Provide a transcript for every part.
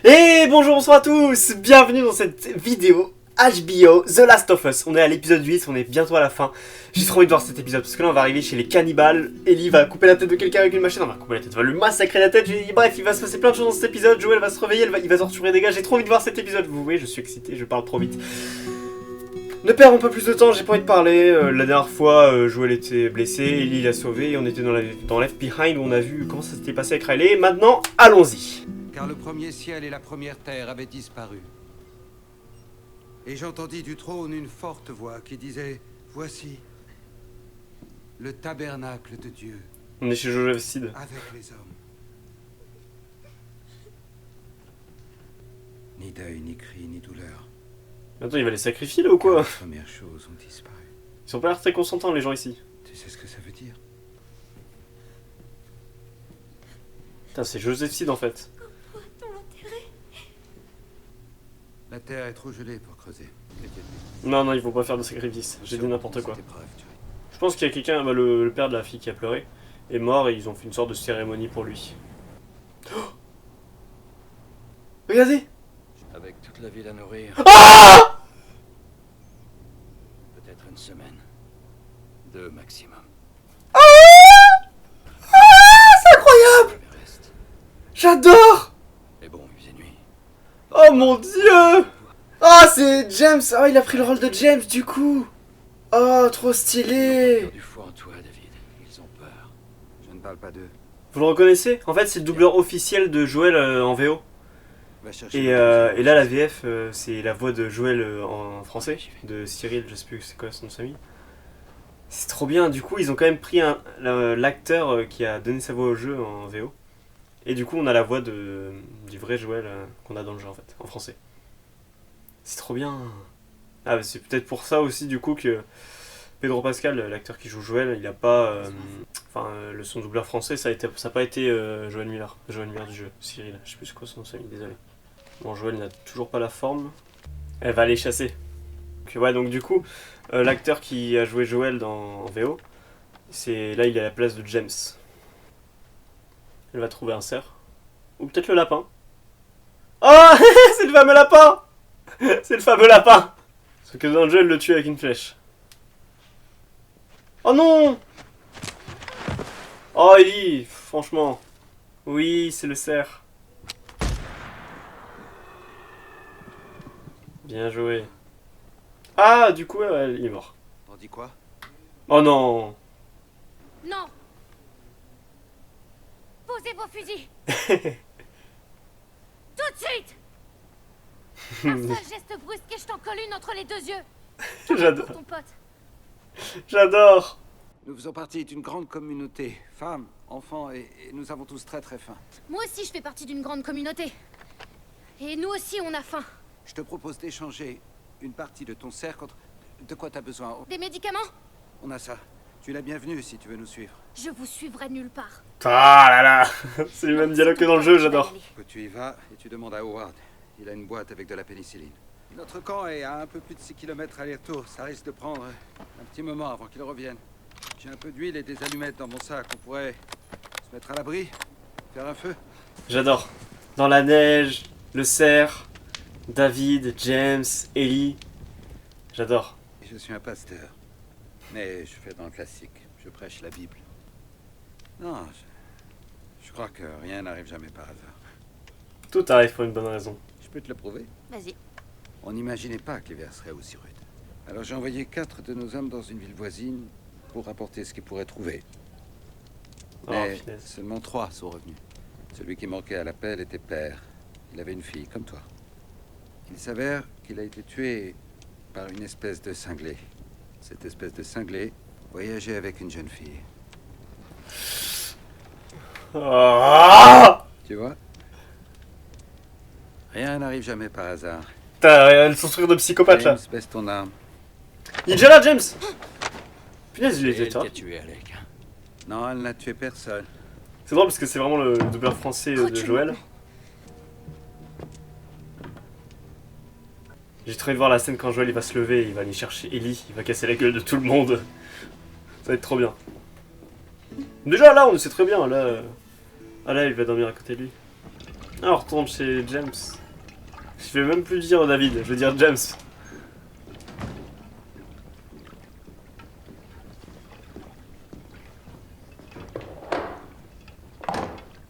Et bonjour, bonsoir à tous, bienvenue dans cette vidéo HBO The Last of Us. On est à l'épisode 8, on est bientôt à la fin. J'ai trop envie de voir cet épisode parce que là on va arriver chez les cannibales. Ellie va couper la tête de quelqu'un avec une machine, on va couper la tête, on va lui massacrer la tête. Bref, il va se passer plein de choses dans cet épisode. Joel va se réveiller, il va torturer des gars. J'ai trop envie de voir cet épisode, vous voyez, je suis excité, je parle trop vite. Ne perdons pas plus de temps, j'ai pas envie de parler. La dernière fois, Joel était blessé, Ellie l'a sauvé et on était dans Left Behind où on a vu comment ça s'était passé avec Riley. Maintenant, allons-y. Car le premier ciel et la première terre avaient disparu. Et j'entendis du trône une forte voix qui disait « Voici le tabernacle de Dieu On est chez Joseph Seed. avec les hommes. » Ni deuil, ni cri, ni douleur. Attends, il va les sacrifier là ou quoi? Les premières choses ont disparu. Ils sont pas l'air très consentants les gens ici. Tu sais ce que ça veut dire? Putain, c'est Joseph Seed en fait. La terre est trop gelée pour creuser. Non, non, il faut pas faire de sacrifice. J'ai dit n'importe quoi. Cette épreuve, tu vois. Je pense qu'il y a quelqu'un, le père de la fille qui a pleuré, est mort et ils ont fait une sorte de cérémonie pour lui. Oh, regardez! Avec toute la ville à nourrir. Ah! Peut-être une semaine. 2 maximum. C'est incroyable! Le reste J'adore! est bon, il faisait nuit. Oh mon dieu! Ah, c'est James! Oh, il a pris le rôle de James du coup! Oh, trop stylé! Du foi en toi, David. Ils ont peur. Je ne parle pas d'eux. Vous le reconnaissez? En fait, c'est le doubleur officiel de Joel en VO. Va chercher Et là, la VF, c'est la voix de Joel en français, de Cyril, je sais plus c'est quoi son nom de famille. C'est trop bien, du coup, ils ont quand même pris l'acteur qui a donné sa voix au jeu en VO. Et du coup, on a la voix du vrai Joel qu'on a dans le jeu en fait, en français. C'est trop bien. Ah, bah, c'est peut-être pour ça aussi, du coup, que Pedro Pascal, l'acteur qui joue Joel, il a pas. Son doubleur français, ça a pas été Joel Miller du jeu, Cyril, je sais plus c'est quoi son nom de famille, désolé. Bon, Joel n'a toujours pas la forme. Elle va aller chasser. Donc du coup, l'acteur qui a joué Joel en VO, là il est à la place de James. Elle va trouver un cerf. Ou peut-être le lapin. Oh c'est le fameux lapin. C'est le fameux lapin. Sauf que dans le jeu, elle le tue avec une flèche. Oh non. Oh Ellie, franchement. Oui, c'est le cerf. Bien joué. Ah, du coup, ouais, il est mort. T'en dis quoi? Oh non. Non! Posez vos fusils! Tout de suite! Un seul geste brusque et je t'en colle une entre les 2 yeux! J'adore. Pour ton pote! J'adore. Nous faisons partie d'une grande communauté. Femmes, enfants et nous avons tous très très faim. Moi aussi je fais partie d'une grande communauté. Et nous aussi on a faim. Je te propose d'échanger une partie de ton cerf contre... De quoi t'as besoin? Des médicaments? On a ça. Tu es la bienvenue si tu veux nous suivre. Je vous suivrai nulle part. Ah là là. C'est le même dialogue que dans le jeu, j'adore. Que tu y vas et tu demandes à Howard. Il a une boîte avec de la pénicilline. Notre camp est à un peu plus de 6 km aller-retour. Ça risque de prendre un petit moment avant qu'il revienne. J'ai un peu d'huile et des allumettes dans mon sac. On pourrait se mettre à l'abri, faire un feu. J'adore. Dans la neige, le cerf, David, James, Ellie. J'adore. Je suis un pasteur. Mais je fais dans le classique. Je prêche la Bible. Non, je crois que rien n'arrive jamais par hasard. Tout arrive pour une bonne raison. Je peux te le prouver. Vas-y. On n'imaginait pas que l'hiver serait aussi rude. Alors j'ai envoyé 4 de nos hommes dans une ville voisine pour rapporter ce qu'ils pourraient trouver. Oh, Mais finesse. seulement 3 sont revenus. Celui qui manquait à l'appel était père. Il avait une fille, comme toi. Il s'avère qu'il a été tué par une espèce de cinglé. Cette espèce de cinglé voyageait avec une jeune fille. Ah Tu vois? Rien n'arrive jamais par hasard. T'as son sourire de psychopathe là. James, baisse ton arme. Il est déjà là, James. Punaise, il Et était elle tard. t'a tué, Alec. Non, elle n'a tué personne. C'est drôle parce que c'est vraiment le doubleur français de Joel. J'ai trop envie de voir la scène quand Joel il va se lever, il va aller chercher Ellie, il va casser la gueule de tout le monde. Ça va être trop bien. Déjà là, on sait très bien, là... Ah là, il va dormir à côté de lui. Ah, on retourne chez James. Je vais même plus dire David, je vais dire James.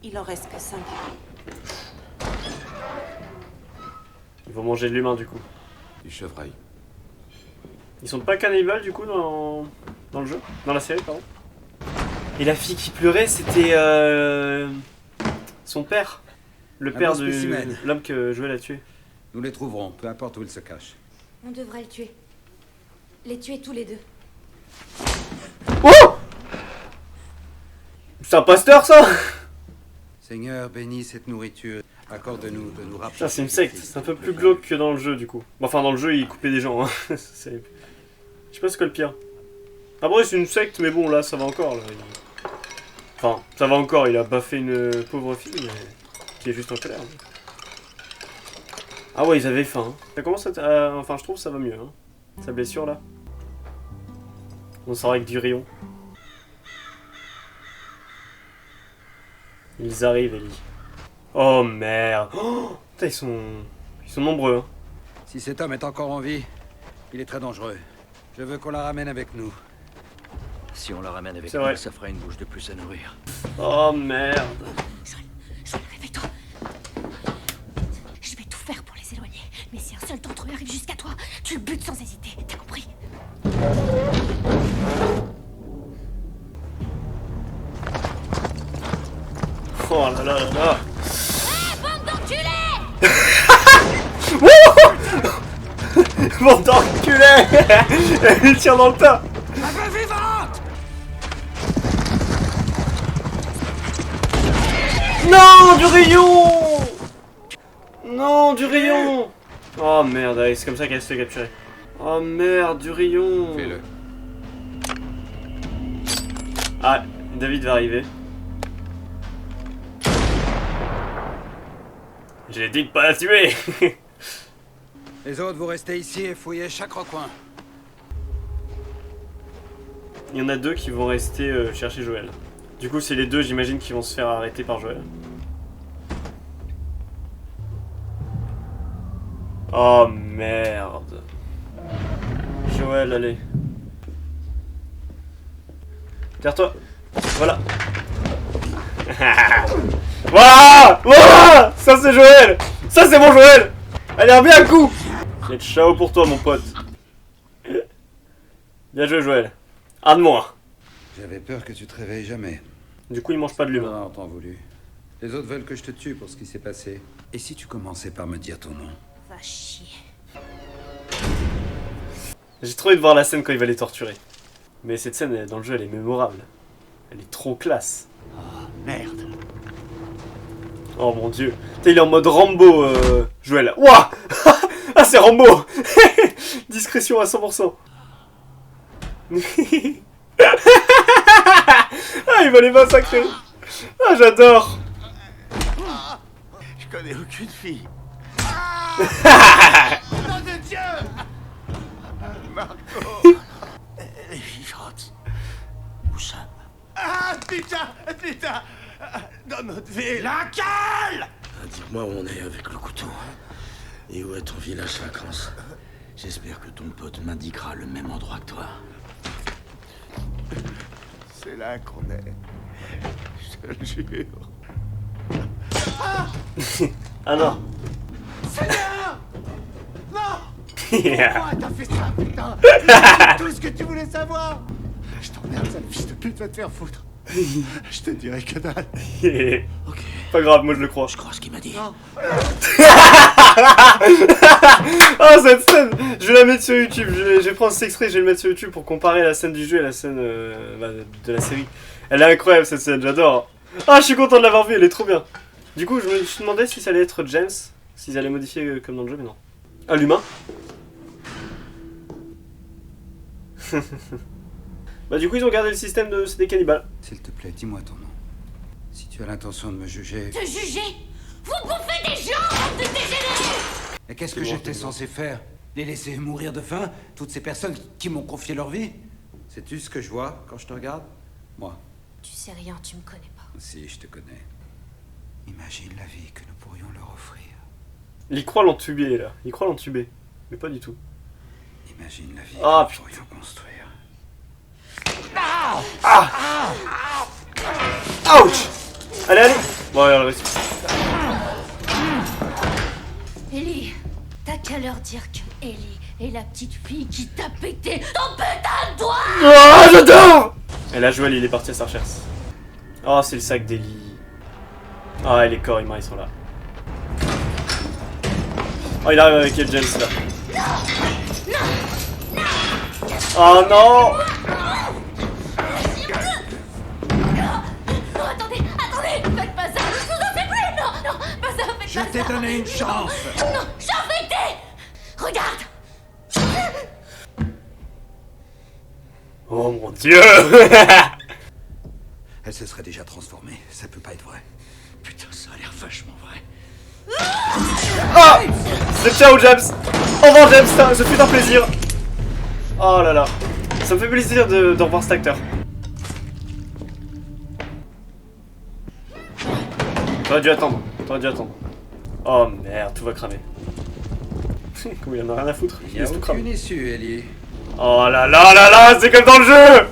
Il en reste que 5. Ils vont manger de l'humain du coup. Du chevreuil. Ils sont pas cannibales du coup dans le jeu? Dans la série, pardon. Et la fille qui pleurait, c'était son père. Le Un père bon de spécimen. l'homme que Joël a tué. Nous les trouverons, peu importe où ils se cachent. On devrait le tuer. Les tuer tous les deux. Oh! C'est un pasteur ça! Seigneur, bénis cette nourriture. Accorde-nous de nous rapprocher. Putain, c'est une secte. C'est un peu plus glauque que dans le jeu du coup. Bon, enfin, dans le jeu, il coupait des gens. Hein. Je sais pas ce que le pire. Après, c'est une secte, mais bon, là, ça va encore. Là. Enfin, ça va encore. Il a baffé une pauvre fille, mais qui est juste en colère. Mais... Ah ouais, ils avaient faim. Hein. Ça commence à... Enfin, je trouve que ça va mieux. Hein. Sa blessure, là. On sort avec du rayon. Ils arrivent, Ellie. Oh merde. Oh, putain, ils sont nombreux. Hein. Si cet homme est encore en vie, il est très dangereux. Je veux qu'on la ramène avec nous. Si on la ramène avec C'est nous, vrai. ça fera une bouche de plus à nourrir. Oh merde. Joël, réveille-toi. Je vais tout faire pour les éloigner. Mais si un seul d'entre eux arrive jusqu'à toi, tu le butes sans hésiter. T'as compris? Oh là là là là. Bande d'enculés! Bande d'enculés. Il tire dans le tas. Non, du rayon. Non, du rayon. Oh merde, allez, c'est comme ça qu'elle se fait capturer. Oh merde, du rayon. Fais-le. Ah, David va arriver. J'ai dit de pas la tuer. Les autres, vous restez ici et fouillez chaque recoin. Il y en a deux qui vont rester chercher Joël. Du coup, c'est les deux, j'imagine, qui vont se faire arrêter par Joël. Oh merde. Joël, allez. Tire-toi. Voilà. Voilà. Voilà. Ça c'est Joël. Ça c'est mon Joël. Allez, un bien coup. C'est ciao pour toi, mon pote. Bien joué, Joël. Un de moins. J'avais peur que tu te réveilles jamais. Du coup, il mange pas de l'humain. Ah, en temps voulu. Les autres veulent que je te tue pour ce qui s'est passé. Et si tu commençais par me dire ton nom? Va chier. J'ai trop envie de voir la scène quand il va les torturer. Mais cette scène dans le jeu, elle est mémorable. Elle est trop classe. Merde. Oh mon dieu. Putain, il est en mode Rambo, Joël. Ouah. Ah, c'est Rambo. Discrétion à 100%. Ah, il va les massacrer. Ah, j'adore. Je connais aucune fille. Les fichottes. Où ça? Ah putain, putain, dans notre ville. Laquelle? Dis-moi où on est avec le couteau. Et où est ton village vacances? J'espère que ton pote m'indiquera le même endroit que toi. C'est là qu'on est. Je te le jure. Ah non. Seigneur! Non! Yeah. Pourquoi t'as fait ça, putain? C'est tout ce que tu voulais savoir. Je t'emmerde, sale fils de pute, va te faire foutre. Je te dirai que dalle. Ok. Pas grave, moi je le crois. Je crois ce qu'il m'a dit. Non. Ah, cette scène, je vais la mettre sur YouTube. Je vais prendre cet extrait, je vais le mettre sur YouTube pour comparer la scène du jeu et la scène de la série. Elle est incroyable cette scène, j'adore. Ah, je suis content de l'avoir vue, elle est trop bien. Du coup, je me demandais si ça allait être James, s'ils allaient modifier comme dans le jeu, mais non. Ah, l'humain. Bah, du coup, ils ont gardé le système de c'est des cannibales. S'il te plaît, dis-moi ton nom. Si tu as l'intention de me juger... Te juger? Vous bouffez des gens, bande de dégénérés! Et qu'est-ce que j'étais censé faire? Les laisser mourir de faim? Toutes ces personnes qui m'ont confié leur vie? Sais-tu ce que je vois quand je te regarde? Moi. Tu sais rien, tu me connais pas. Si, je te connais. Imagine la vie que nous pourrions leur offrir. Il croit l'entuber là, il croit l'entuber. Mais pas du tout. Imagine la vie Ah, que nous pourrions construire. Ouch! Allez, allez! Bon, allez, réussi. Ellie, t'as qu'à leur dire que Ellie est la petite fille qui t'a pété ton putain de doigt. Oh, j'adore! Et là, Joël, il est parti à sa recherche. Oh, c'est le sac d'Ellie. Ah, et les corps humains, ils sont là. Oh, il arrive avec James là. Oh non! Non, attendez, faites pas ça. Je vous en fais plus. Non, pas ça, faites Je pas t'ai ça. donné une chance. Non, j'en fais des. Regarde. Oh mon dieu! Elle se serait déjà transformée. Ça peut pas être vrai. Putain, ça a l'air vachement vrai. Ah! C'est ciao, James! Au revoir, James, ce fut un plaisir! Oh là là. Ça me fait plaisir de revoir cet acteur. T'aurais dû attendre. Oh merde, tout va cramer. Comment il en a rien à foutre? Il n'y a laisse tout cramer. aucune issue, Ellie. Oh là là là là, c'est comme dans le jeu!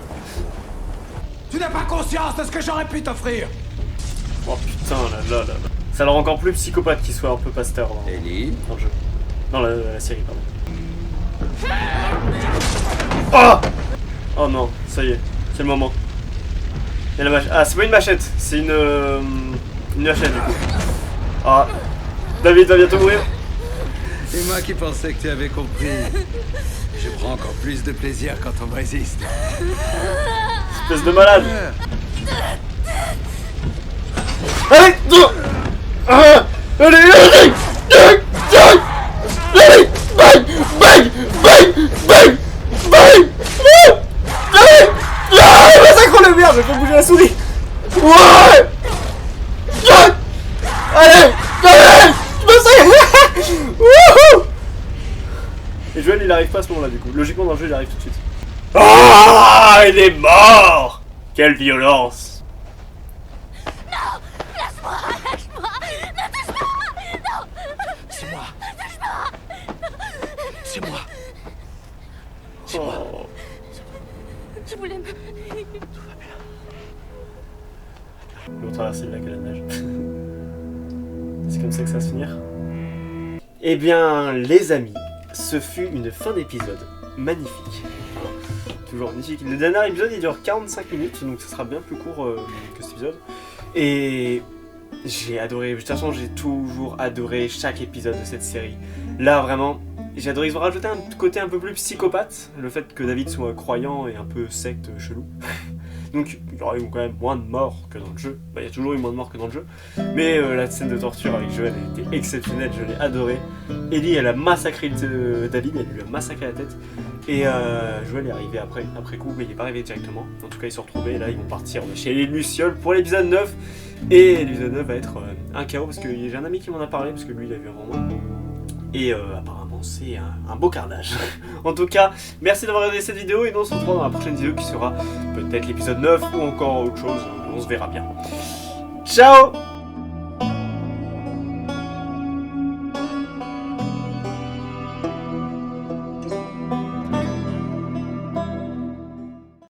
Tu n'as pas conscience de ce que j'aurais pu t'offrir. Oh putain, là là là. Ça le rend encore plus psychopathe qu'il soit un peu pasteur dans Ellie. le jeu. Non, la série, pardon. Oh! Oh non, ça y est, c'est le moment. Il y a la machette. Ah, c'est pas une machette, c'est une machette du coup. Ah, David va bientôt mourir. Et moi qui pensais que tu avais compris. Je prends encore plus de plaisir quand on me résiste. Espèce de malade. Allez, allez, allez, allez, bang, bang, bang, bang, bang, allez, massacre le merde, je peux bouger la souris. Ouais, allez, massacre. Et Joël il arrive pas à ce moment là du coup, logiquement dans le jeu il arrive tout de suite. Ah, il est mort. Quelle violence. Lâche-moi. Ne touche pas. Non. C'est moi. C'est moi. Oh. Je voulais me... Ils vont traverser le lac à la neige. C'est comme ça que ça va se finir. Eh bien, les amis, ce fut une fin d'épisode magnifique. Toujours magnifique. Le dernier épisode, il dure 45 minutes, donc ça sera bien plus court que cet épisode. Et j'ai adoré. De toute façon, j'ai toujours adoré chaque épisode de cette série. Là, vraiment, j'ai adoré. Ils ont rajouté un côté un peu plus psychopathe. Le fait que David soit croyant et un peu secte chelou. Donc il y aurait eu quand même moins de morts que dans le jeu. Bah, il y a toujours eu moins de morts que dans le jeu. Mais la scène de torture avec Joël elle était exceptionnelle, je l'ai adorée. Ellie elle a massacré David, elle lui a massacré la tête. Et Joël est arrivé après coup, mais il n'est pas arrivé directement. En tout cas ils se sont retrouvés et là ils vont partir chez les Lucioles pour l'épisode 9. Et l'épisode 9 va être un chaos parce que j'ai un ami qui m'en a parlé parce que lui il a vu avant moi. Et apparemment c'est un beau carnage. En tout cas, merci d'avoir regardé cette vidéo et nous on se retrouve dans la prochaine vidéo qui sera peut-être l'épisode 9 ou encore autre chose, on se verra bien. Ciao!